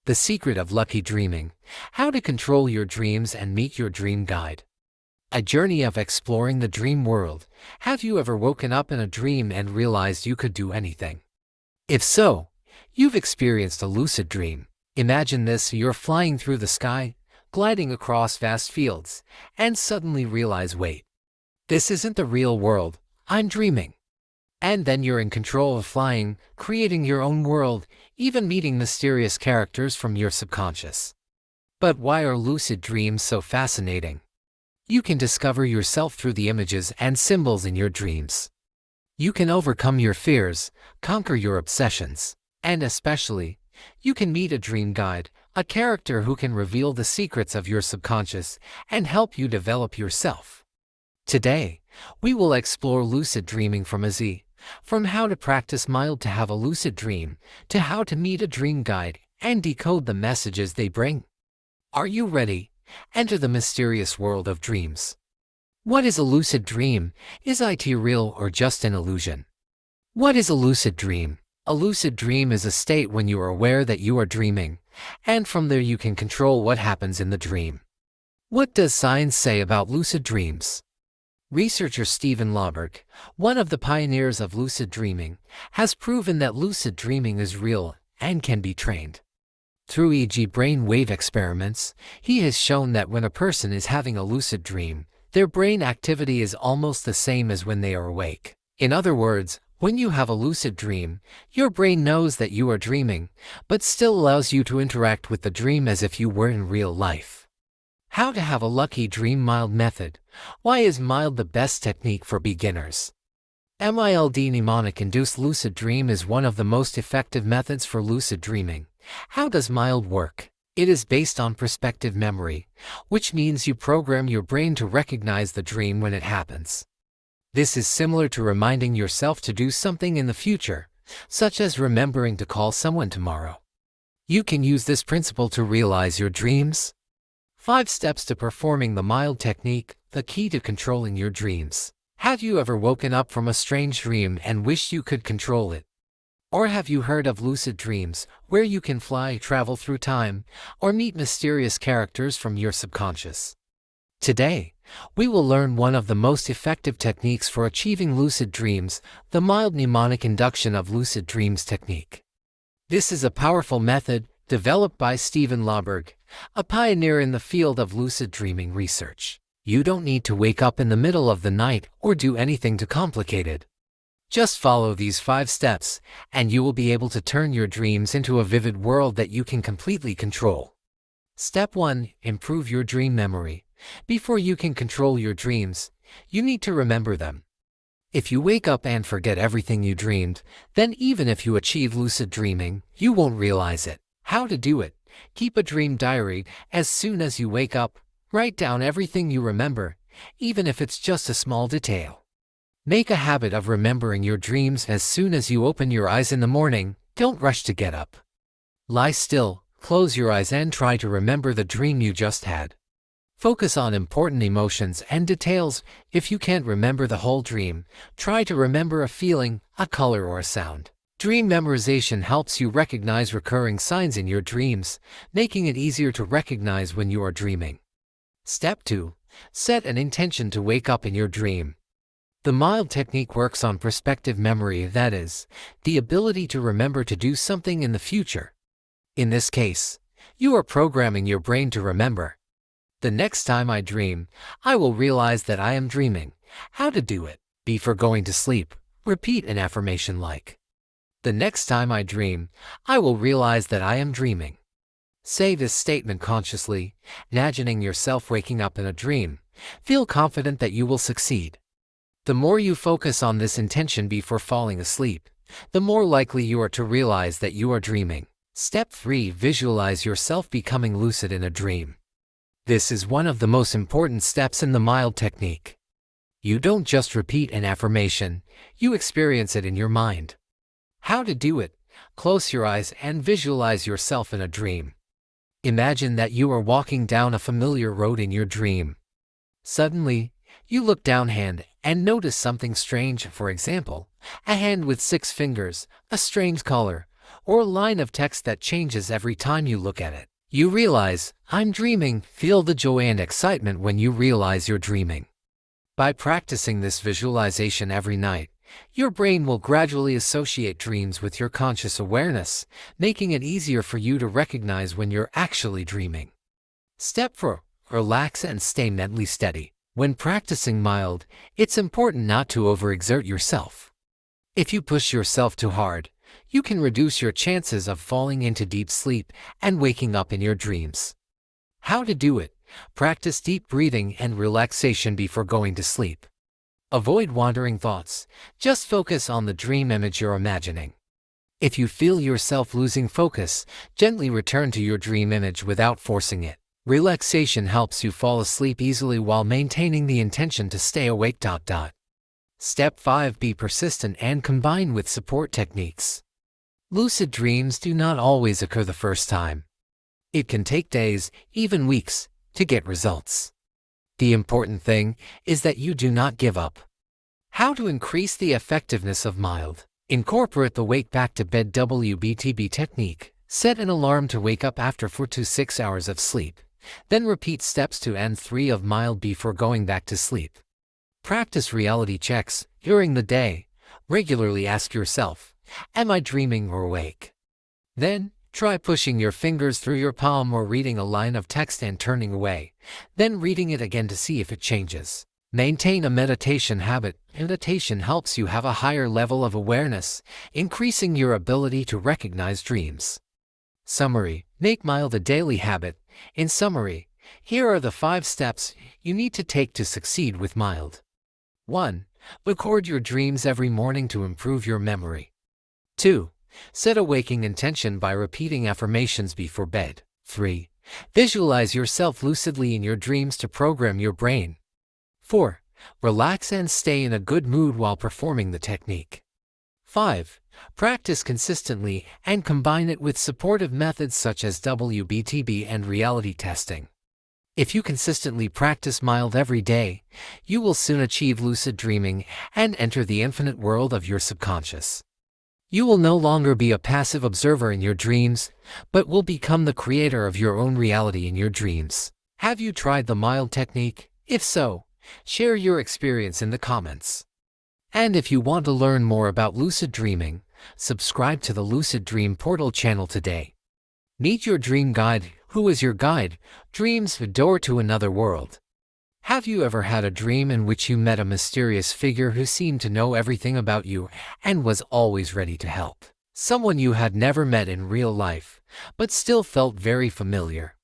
The Secret of Lucky Dreaming: How to Control Your Dreams and Meet Your Dream Guide. A journey of exploring the dream world. Have you ever woken up in a dream and realized you could do anything? If so, you've experienced a lucid dream. Imagine this: you're flying through the sky, gliding across vast fields, and suddenly realize, wait, this isn't the real world, I'm dreaming. And then you're in control of flying, creating your own world, even meeting mysterious characters from your subconscious. But why are lucid dreams so fascinating? You can discover yourself through the images and symbols in your dreams. You can overcome your fears, conquer your obsessions, and especially, you can meet a dream guide, a character who can reveal the secrets of your subconscious and help you develop yourself. Today, we will explore lucid dreaming from A to Z. From how to practice mild to have a lucid dream, to how to meet a dream guide and decode the messages they bring. Are you ready? Enter the mysterious world of dreams. What is a lucid dream? Is it real or just an illusion? What is a lucid dream? A lucid dream is a state when you are aware that you are dreaming, and from there you can control what happens in the dream. What does science say about lucid dreams? Researcher Stephen Lauberg, one of the pioneers of lucid dreaming, has proven that lucid dreaming is real and can be trained. Through EEG brain wave experiments, he has shown that when a person is having a lucid dream, their brain activity is almost the same as when they are awake. In other words, when you have a lucid dream, your brain knows that you are dreaming, but still allows you to interact with the dream as if you were in real life. How to have a lucky dream mild method. Why is mild the best technique for beginners? Mild mnemonic-induced lucid dream is one of the most effective methods for lucid dreaming. How does mild work? It is based on perspective memory, which means you program your brain to recognize the dream when it happens. This is similar to reminding yourself to do something in the future, such as remembering to call someone tomorrow. You can use this principle to realize your dreams. 5 steps to performing the mild technique, the key to controlling your dreams. Have you ever woken up from a strange dream and wished you could control it? Or have you heard of lucid dreams, where you can fly, travel through time, or meet mysterious characters from your subconscious? Today, we will learn one of the most effective techniques for achieving lucid dreams, the mild mnemonic induction of lucid dreams technique. This is a powerful method developed by Stephen Lauberg, a pioneer in the field of lucid dreaming research. You don't need to wake up in the middle of the night or do anything too complicated. Just follow these 5 steps, and you will be able to turn your dreams into a vivid world that you can completely control. Step 1. Improve your dream memory. Before you can control your dreams, you need to remember them. If you wake up and forget everything you dreamed, then even if you achieve lucid dreaming, you won't realize it. How to do it? Keep a dream diary. As soon as you wake up, write down everything you remember, even if it's just a small detail. Make a habit of remembering your dreams as soon as you open your eyes in the morning. Don't rush to get up. Lie still, close your eyes and try to remember the dream you just had. Focus on important emotions and details. If you can't remember the whole dream, try to remember a feeling, a color, or a sound. Dream memorization helps you recognize recurring signs in your dreams, making it easier to recognize when you are dreaming. Step 2. Set an intention to wake up in your dream. The mild technique works on perspective memory, that is, the ability to remember to do something in the future. In this case, you are programming your brain to remember. The next time I dream, I will realize that I am dreaming. How to do it? Before going to sleep, repeat an affirmation like, the next time I dream, I will realize that I am dreaming. Say this statement consciously, imagining yourself waking up in a dream. Feel confident that you will succeed. The more you focus on this intention before falling asleep, the more likely you are to realize that you are dreaming. Step 3. Visualize yourself becoming lucid in a dream. This is one of the most important steps in the mild technique. You don't just repeat an affirmation, you experience it in your mind. How to do it? Close your eyes and visualize yourself in a dream. Imagine that you are walking down a familiar road in your dream. Suddenly, you look down hand and notice something strange. For example, a hand with 6 fingers, a strange color, or a line of text that changes every time you look at it. You realize, I'm dreaming. Feel the joy and excitement when you realize you're dreaming. By practicing this visualization every night, your brain will gradually associate dreams with your conscious awareness, making it easier for you to recognize when you're actually dreaming. Step 4. Relax and stay mentally steady. When practicing mild, it's important not to overexert yourself. If you push yourself too hard, you can reduce your chances of falling into deep sleep and waking up in your dreams. How to do it? Practice deep breathing and relaxation before going to sleep. Avoid wandering thoughts. Just focus on the dream image you're imagining. If you feel yourself losing focus, gently return to your dream image without forcing it. Relaxation helps you fall asleep easily while maintaining the intention to stay awake. Step 5. Be persistent and combine with support techniques. Lucid dreams do not always occur the first time. It can take days, even weeks, to get results. The important thing is that you do not give up. How to increase the effectiveness of mild? Incorporate the wake back to bed WBTB technique. Set an alarm to wake up after 4 to 6 hours of sleep. Then repeat steps 2 and 3 of mild before going back to sleep. Practice reality checks during the day. Regularly ask yourself, am I dreaming or awake? Then, try pushing your fingers through your palm or reading a line of text and turning away, then reading it again to see if it changes. Maintain a meditation habit. Meditation helps you have a higher level of awareness, increasing your ability to recognize dreams. Summary. Make mild a daily habit. In summary, here are the 5 steps you need to take to succeed with mild. 1. Record your dreams every morning to improve your memory. 2. Set a waking intention by repeating affirmations before bed. 3. Visualize yourself lucidly in your dreams to program your brain. 4. Relax and stay in a good mood while performing the technique. 5. Practice consistently and combine it with supportive methods such as WBTB and reality testing. If you consistently practice mild every day, you will soon achieve lucid dreaming and enter the infinite world of your subconscious. You will no longer be a passive observer in your dreams, but will become the creator of your own reality in your dreams. Have you tried the mild technique? If so, share your experience in the comments. And if you want to learn more about lucid dreaming, subscribe to the Lucid Dream Portal channel today. Meet your dream guide. Who is your guide? Dreams, a door to another world. Have you ever had a dream in which you met a mysterious figure who seemed to know everything about you and was always ready to help? Someone you had never met in real life, but still felt very familiar.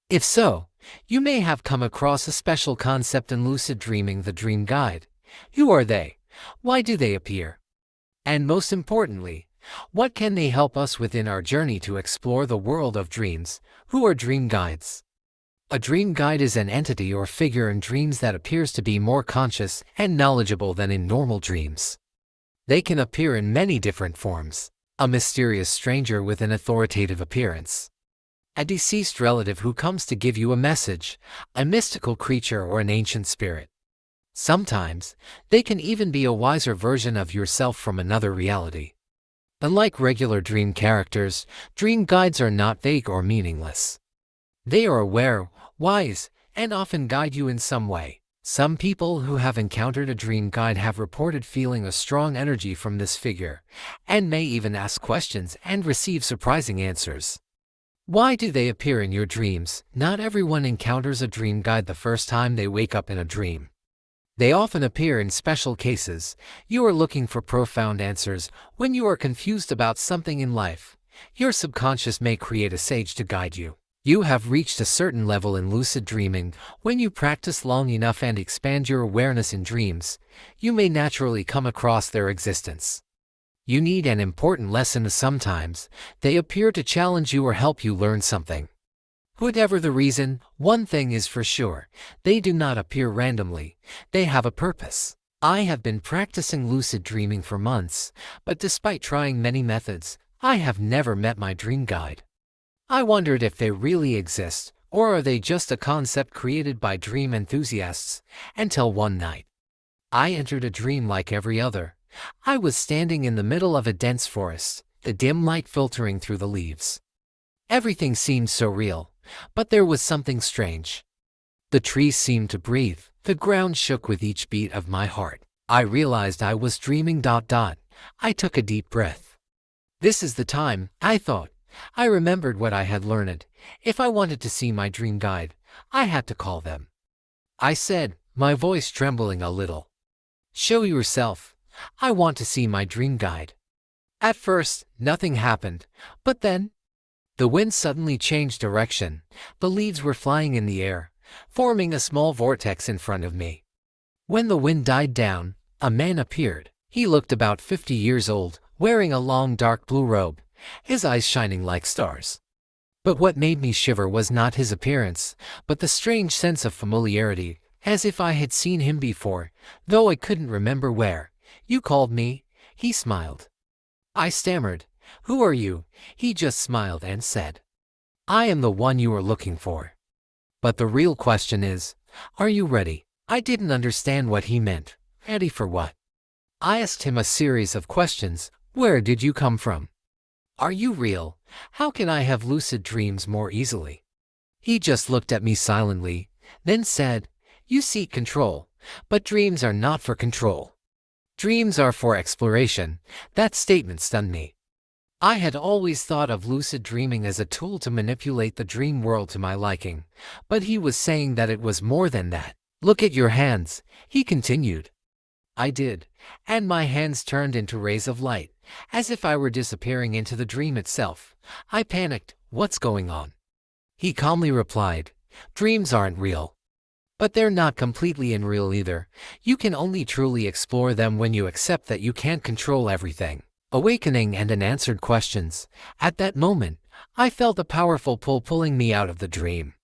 If so, you may have come across a special concept in lucid dreaming, the dream guide. Who are they? Why do they appear? And most importantly, what can they help us with in our journey to explore the world of dreams? Who are dream guides? A dream guide is an entity or figure in dreams that appears to be more conscious and knowledgeable than in normal dreams. They can appear in many different forms: a mysterious stranger with an authoritative appearance, a deceased relative who comes to give you a message, a mystical creature, or an ancient spirit. Sometimes, they can even be a wiser version of yourself from another reality. Unlike regular dream characters, dream guides are not vague or meaningless. They are aware, wise, and often guide you in some way. Some people who have encountered a dream guide have reported feeling a strong energy from this figure, and may even ask questions and receive surprising answers. Why do they appear in your dreams? Not everyone encounters a dream guide the first time they wake up in a dream. They often appear in special cases. You are looking for profound answers. When you are confused about something in life, your subconscious may create a sage to guide you. You have reached a certain level in lucid dreaming. When you practice long enough and expand your awareness in dreams, you may naturally come across their existence. You need an important lesson. Sometimes, they appear to challenge you or help you learn something. Whatever the reason, one thing is for sure: they do not appear randomly. They have a purpose. I have been practicing lucid dreaming for months, but despite trying many methods, I have never met my dream guide. I wondered if they really exist, or are they just a concept created by dream enthusiasts, until one night I entered a dream like every other. I was standing in the middle of a dense forest, the dim light filtering through the leaves. Everything seemed so real, but there was something strange. The trees seemed to breathe, the ground shook with each beat of my heart. I realized I was dreaming. I took a deep breath. This is the time, I thought. I remembered what I had learned. If I wanted to see my dream guide, I had to call them. I said, my voice trembling a little. Show yourself. I want to see my dream guide. At first, nothing happened, but then, the wind suddenly changed direction. The leaves were flying in the air, forming a small vortex in front of me. When the wind died down, a man appeared. He looked about 50 years old, wearing a long dark blue robe, his eyes shining like stars. But what made me shiver was not his appearance, but the strange sense of familiarity, as if I had seen him before, though I couldn't remember where. You called me? He smiled. I stammered. Who are you? He just smiled and said, I am the one you are looking for. But the real question is, are you ready? I didn't understand what he meant. Ready for what? I asked him a series of questions. Where did you come from? Are you real? How can I have lucid dreams more easily? He just looked at me silently, then said, You seek control, but dreams are not for control. Dreams are for exploration. That statement stunned me. I had always thought of lucid dreaming as a tool to manipulate the dream world to my liking, but he was saying that it was more than that. Look at your hands, he continued. I did, and my hands turned into rays of light, as if I were disappearing into the dream itself. I panicked. What's going on? He calmly replied, Dreams aren't real. But they're not completely unreal either. You can only truly explore them when you accept that you can't control everything. Awakening and unanswered questions. At that moment, I felt a powerful pull pulling me out of the dream.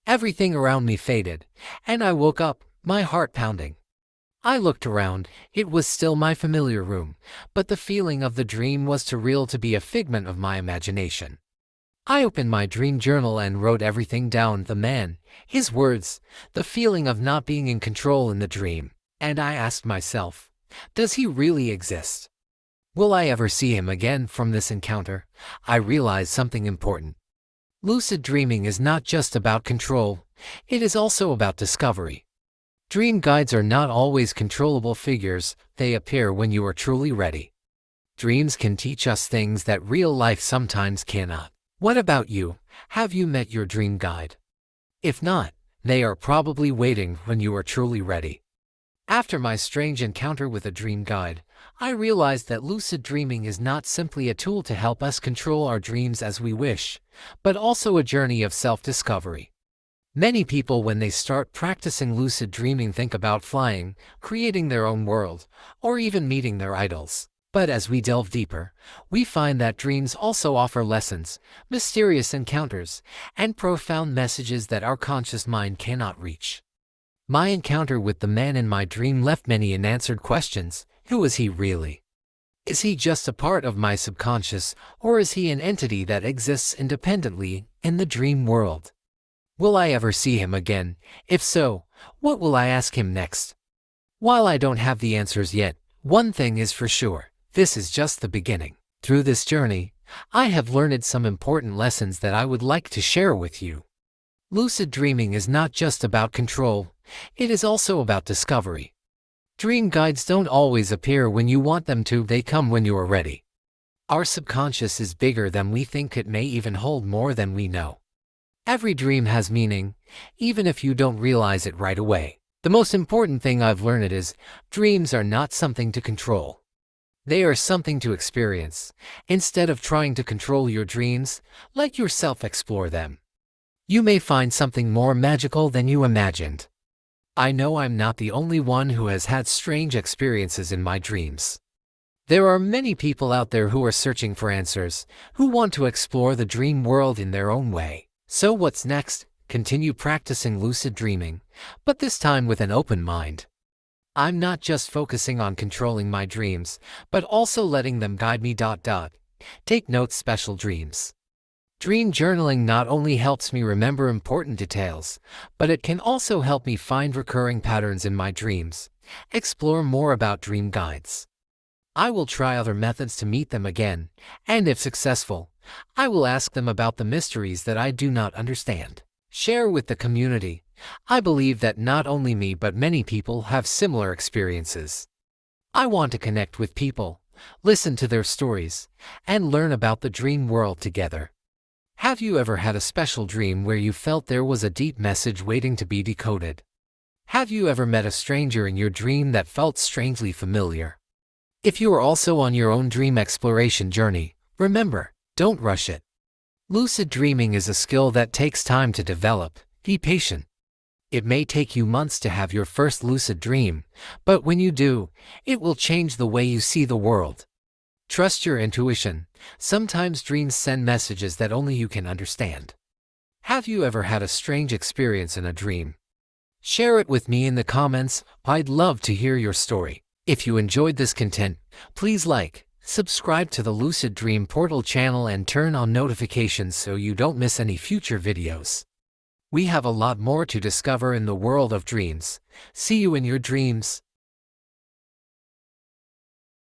Everything around me faded, and I woke up, my heart pounding. I looked around. It was still my familiar room, but the feeling of the dream was too real to be a figment of my imagination. I opened my dream journal and wrote everything down, the man, his words, the feeling of not being in control in the dream. And I asked myself, does he really exist? Will I ever see him again from this encounter? I realized something important. Lucid dreaming is not just about control, it is also about discovery. Dream guides are not always controllable figures, they appear when you are truly ready. Dreams can teach us things that real life sometimes cannot. What about you? Have you met your dream guide? If not, they are probably waiting when you are truly ready. After my strange encounter with a dream guide, I realized that lucid dreaming is not simply a tool to help us control our dreams as we wish, but also a journey of self-discovery. Many people, when they start practicing lucid dreaming, think about flying, creating their own world, or even meeting their idols. But as we delve deeper, we find that dreams also offer lessons, mysterious encounters, and profound messages that our conscious mind cannot reach. My encounter with the man in my dream left many unanswered questions. Who is he really? Is he just a part of my subconscious, or is he an entity that exists independently in the dream world? Will I ever see him again? If so, what will I ask him next? While I don't have the answers yet, one thing is for sure. This is just the beginning. Through this journey, I have learned some important lessons that I would like to share with you. Lucid dreaming is not just about control, it is also about discovery. Dream guides don't always appear when you want them to, they come when you are ready. Our subconscious is bigger than we think, it may even hold more than we know. Every dream has meaning, even if you don't realize it right away. The most important thing I've learned is, dreams are not something to control. They are something to experience. Instead of trying to control your dreams, let yourself explore them. You may find something more magical than you imagined. I know I'm not the only one who has had strange experiences in my dreams. There are many people out there who are searching for answers, who want to explore the dream world in their own way. So what's next? Continue practicing lucid dreaming, but this time with an open mind. I'm not just focusing on controlling my dreams, but also letting them guide me. Take notes. Special dreams. Dream journaling not only helps me remember important details, but it can also help me find recurring patterns in my dreams. Explore more about dream guides. I will try other methods to meet them again, and if successful, I will ask them about the mysteries that I do not understand. Share with the community. I believe that not only me but many people have similar experiences. I want to connect with people, listen to their stories, and learn about the dream world together. Have you ever had a special dream where you felt there was a deep message waiting to be decoded? Have you ever met a stranger in your dream that felt strangely familiar? If you are also on your own dream exploration journey, remember, don't rush it. Lucid dreaming is a skill that takes time to develop. Be patient. It may take you months to have your first lucid dream, but when you do, it will change the way you see the world. Trust your intuition. Sometimes dreams send messages that only you can understand. Have you ever had a strange experience in a dream? Share it with me in the comments. I'd love to hear your story. If you enjoyed this content, please like, subscribe to the Lucid Dream Portal channel and turn on notifications so you don't miss any future videos. We have a lot more to discover in the world of dreams. See you in your dreams.